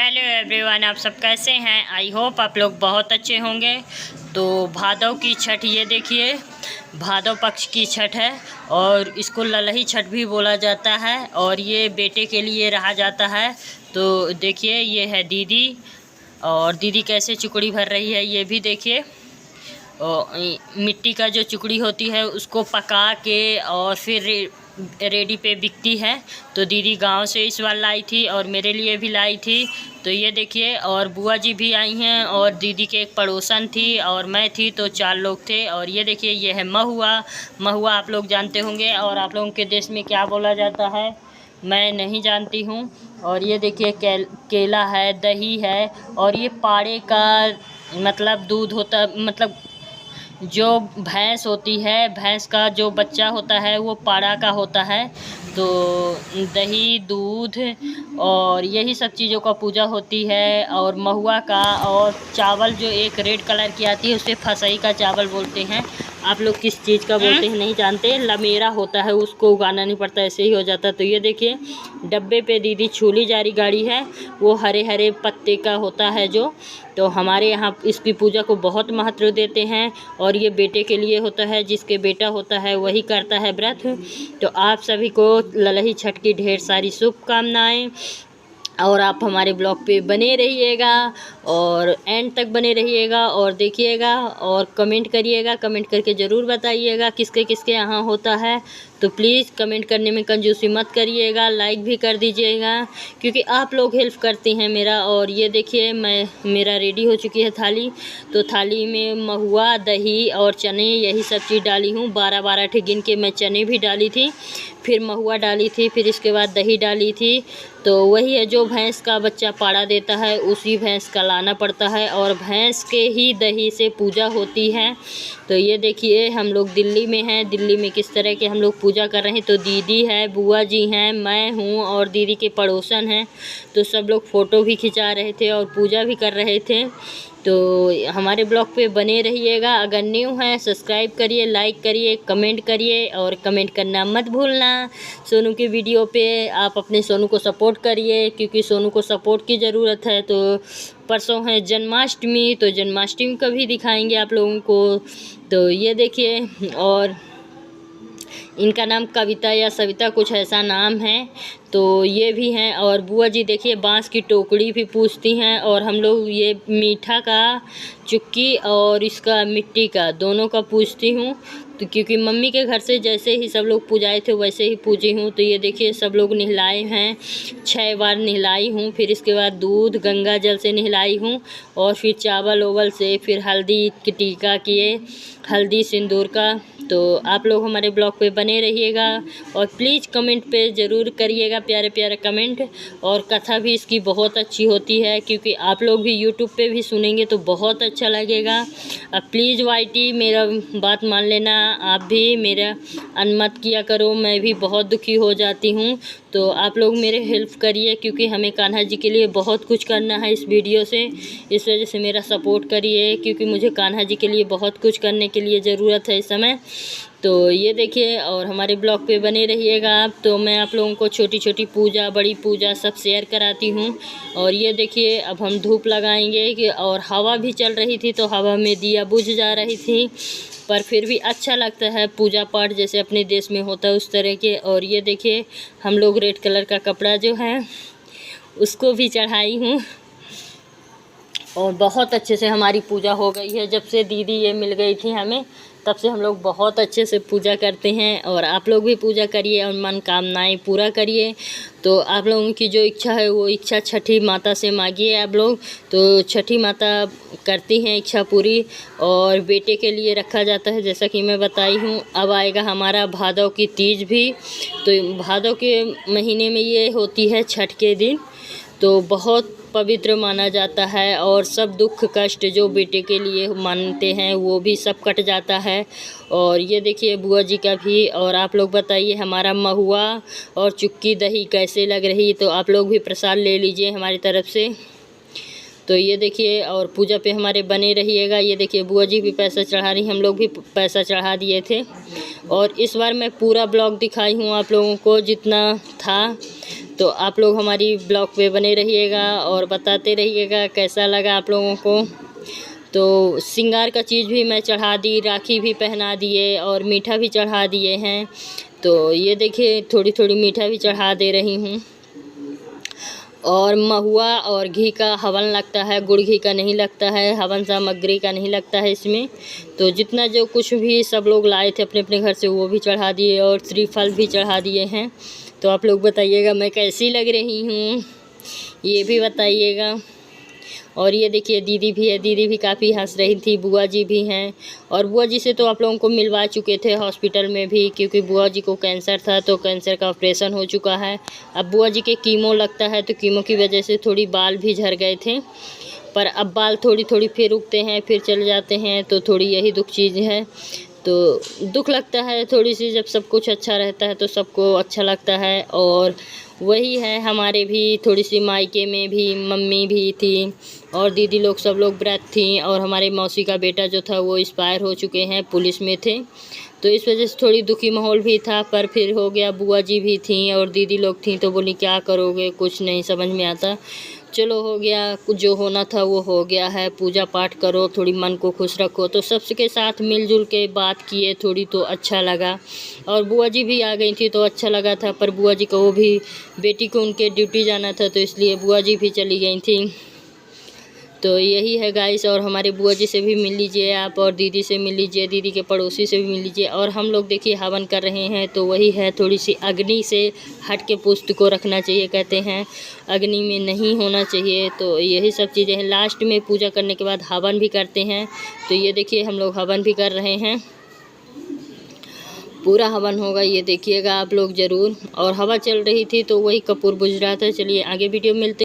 Hello everyone, आप सब कैसे हैं। आई होप आप लोग बहुत अच्छे होंगे। तो भादव की छठ, ये देखिए भादव पक्ष की छठ है और इसको ललही छठ भी बोला जाता है और ये बेटे के लिए रहा जाता है। तो देखिए ये है दीदी, और दीदी कैसे चुकड़ी भर रही है ये भी देखिए। और मिट्टी का जो चुकड़ी होती है उसको पका के और फिर रेडी पे बिकती है। तो दीदी गांव से इस बार लाई थी और मेरे लिए भी लाई थी। तो ये देखिए, और बुआ जी भी आई हैं और दीदी के एक पड़ोसन थी और मैं थी, तो 4 लोग थे। और ये देखिए ये है महुआ। महुआ आप लोग जानते होंगे, और आप लोगों के देश में क्या बोला जाता है मैं नहीं जानती हूँ। और ये देखिए केला है, दही है, और ये पाड़े का मतलब दूध होता, मतलब जो भैंस होती है, भैंस का जो बच्चा होता है वो पाड़ा का होता है। तो दही, दूध और यही सब चीज़ों का पूजा होती है। और महुआ का, और चावल जो एक रेड कलर की आती है उसे फसई का चावल बोलते हैं। आप लोग किस चीज़ का बोलते हैं नहीं जानते। लमेरा होता है, उसको उगाना नहीं पड़ता, ऐसे ही हो जाता। तो ये देखिए डब्बे पे दीदी छूली जा रही गाड़ी है, वो हरे हरे पत्ते का होता है जो। तो हमारे यहाँ इसकी पूजा को बहुत महत्व देते हैं और ये बेटे के लिए होता है, जिसके बेटा होता है वही करता है व्रत। तो आप सभी को ललही छठ की ढेर सारी शुभकामनाएं, और आप हमारे ब्लॉग पे बने रहिएगा और एंड तक बने रहिएगा और देखिएगा और कमेंट करिएगा। कमेंट करके ज़रूर बताइएगा किसके किसके यहाँ होता है। तो प्लीज़ कमेंट करने में कंजूसी मत करिएगा, लाइक भी कर दीजिएगा, क्योंकि आप लोग हेल्प करते हैं मेरा। और ये देखिए मेरा रेडी हो चुकी है थाली। तो थाली में महुआ, दही और चने, यही सब चीज़ डाली हूँ। 12-12 ठे गिन के मैं चने भी डाली थी, फिर महुआ डाली थी, फिर इसके बाद दही डाली थी। तो वही है जो भैंस का बच्चा पाड़ा देता है, उसी भैंस का लाना पड़ता है और भैंस के ही दही से पूजा होती है। तो ये देखिए हम लोग दिल्ली में हैं। दिल्ली में किस तरह के हम लोग पूजा कर रहे हैं। तो दीदी है, बुआ जी हैं, मैं हूँ और दीदी के पड़ोसन हैं। तो सब लोग फ़ोटो भी खिंचा रहे थे और पूजा भी कर रहे थे। तो हमारे ब्लॉग पे बने रहिएगा। अगर न्यू हैं सब्सक्राइब करिए, लाइक करिए, कमेंट करिए और कमेंट करना मत भूलना। सोनू की वीडियो पे आप अपने सोनू को सपोर्ट करिए, क्योंकि सोनू को सपोर्ट की ज़रूरत है। तो परसों है जन्माष्टमी, तो जन्माष्टमी का भी दिखाएंगे आप लोगों को। तो ये देखिए, और इनका नाम कविता या सविता कुछ ऐसा नाम है। तो ये भी हैं। और बुआ जी देखिए बांस की टोकरी भी पूछती हैं। और हम लोग ये मीठा का चुक्की और इसका मिट्टी का दोनों का पूछती हूँ। तो क्योंकि मम्मी के घर से जैसे ही सब लोग पूजाए थे वैसे ही पूजी हूँ। तो ये देखिए सब लोग नहलाए हैं, 6 बार नहलाई हूँ। फिर इसके बाद दूध गंगा जल से नहलाई हूँ और फिर चावल ओवल से, फिर हल्दी की टीका किए, हल्दी सिंदूर का। तो आप लोग हमारे ब्लॉग पे बने रहिएगा और प्लीज़ कमेंट पे ज़रूर करिएगा प्यारे प्यारे कमेंट। और कथा भी इसकी बहुत अच्छी होती है, क्योंकि आप लोग भी यूट्यूब पे भी सुनेंगे तो बहुत अच्छा लगेगा। अब प्लीज़ वाइटी मेरा बात मान लेना, आप भी मेरा अनमत किया करो, मैं भी बहुत दुखी हो जाती हूँ। तो आप लोग मेरे हेल्प करिए, क्योंकि हमें कान्हा जी के लिए बहुत कुछ करना है इस वीडियो से। इस वजह से मेरा सपोर्ट करिए, क्योंकि मुझे कान्हा जी के लिए बहुत कुछ करने के लिए ज़रूरत है इस समय। तो ये देखिए, और हमारे ब्लॉग पे बने रहिएगा आप। तो मैं आप लोगों को छोटी छोटी पूजा, बड़ी पूजा सब शेयर कराती हूँ। और ये देखिए अब हम धूप लगाएंगे कि, और हवा भी चल रही थी तो हवा में दिया बुझ जा रही थी, पर फिर भी अच्छा लगता है पूजा पाठ जैसे अपने देश में होता है उस तरह के। और ये देखिए हम लोग रेड कलर का कपड़ा जो है उसको भी चढ़ाई हूँ, और बहुत अच्छे से हमारी पूजा हो गई है। जब से दीदी ये मिल गई थी हमें, तब से हम लोग बहुत अच्छे से पूजा करते हैं। और आप लोग भी पूजा करिए और मनोकामनाएं पूरा करिए। तो आप लोगों की जो इच्छा है वो इच्छा छठी माता से मांगिए आप लोग। तो छठी माता करती हैं इच्छा पूरी, और बेटे के लिए रखा जाता है जैसा कि मैं बताई हूँ। अब आएगा हमारा भादव की तीज भी। तो भादव के महीने में ये होती है छठ के दिन। तो बहुत पवित्र माना जाता है, और सब दुख कष्ट जो बेटे के लिए मानते हैं वो भी सब कट जाता है। और ये देखिए बुआ जी का भी। और आप लोग बताइए हमारा महुआ और चुक्की दही कैसे लग रही। तो आप लोग भी प्रसाद ले लीजिए हमारी तरफ से। तो ये देखिए, और पूजा पे हमारे बने रहिएगा। ये देखिए बुआ जी भी पैसा चढ़ा रही, हम लोग भी पैसा चढ़ा दिए थे। और इस बार मैं पूरा ब्लॉग दिखाई हूँ आप लोगों को जितना था। तो आप लोग हमारी ब्लॉग पे बने रहिएगा और बताते रहिएगा कैसा लगा आप लोगों को। तो श्रृंगार का चीज़ भी मैं चढ़ा दी, राखी भी पहना दिए और मीठा भी चढ़ा दिए हैं। तो ये देखिए थोड़ी थोड़ी मीठा भी चढ़ा दे रही हूँ। और महुआ और घी का हवन लगता है, गुड़ घी का नहीं लगता है, हवन सामग्री का नहीं लगता है इसमें। तो जितना जो कुछ भी सब लोग लाए थे अपने अपने घर से वो भी चढ़ा दिए और श्रीफल भी चढ़ा दिए हैं। तो आप लोग बताइएगा मैं कैसी लग रही हूँ, ये भी बताइएगा। और ये देखिए दीदी भी है, दीदी भी काफ़ी हंस रही थी, बुआ जी भी हैं। और बुआ जी से तो आप लोगों को मिलवा चुके थे हॉस्पिटल में भी, क्योंकि बुआ जी को कैंसर था तो कैंसर का ऑपरेशन हो चुका है। अब बुआ जी के कीमो लगता है तो कीमो की वजह से थोड़ी बाल भी झड़ गए थे, पर अब बाल थोड़ी थोड़ी फिर उगते हैं फिर चले जाते हैं। तो थोड़ी यही दुख चीज़ है। तो दुख लगता है थोड़ी सी, जब सब कुछ अच्छा रहता है तो सबको अच्छा लगता है। और वही है, हमारे भी थोड़ी सी मायके में भी मम्मी भी थी और दीदी लोग सब लोग व्रत थी। और हमारे मौसी का बेटा जो था वो एक्सपायर हो चुके हैं, पुलिस में थे, तो इस वजह से थोड़ी दुखी माहौल भी था। पर फिर हो गया, बुआ जी भी थी और दीदी लोग थी तो बोली क्या करोगे, कुछ नहीं समझ में आता, चलो हो गया, कुछ जो होना था वो हो गया है। पूजा पाठ करो, थोड़ी मन को खुश रखो। तो सबके साथ मिलजुल के बात किए थोड़ी, तो अच्छा लगा। और बुआ जी भी आ गई थी तो अच्छा लगा था। पर बुआ जी को वो भी बेटी को उनके ड्यूटी जाना था तो इसलिए बुआ जी भी चली गई थी। तो यही है गाइस। और हमारे बुआ जी से भी मिल लीजिए आप, और दीदी से मिल लीजिए, दीदी के पड़ोसी से भी मिल लीजिए। और हम लोग देखिए हवन कर रहे हैं तो वही है, थोड़ी सी अग्नि से हट के पुष्ट को रखना चाहिए, कहते हैं अग्नि में नहीं होना चाहिए। तो यही सब चीज़ें हैं। लास्ट में पूजा करने के बाद हवन भी करते हैं। तो ये देखिए हम लोग हवन भी कर रहे हैं, पूरा हवन होगा, ये देखिएगा आप लोग ज़रूर। और हवा चल रही थी तो वही कपूर बुझ रहा था। चलिए आगे वीडियो मिलते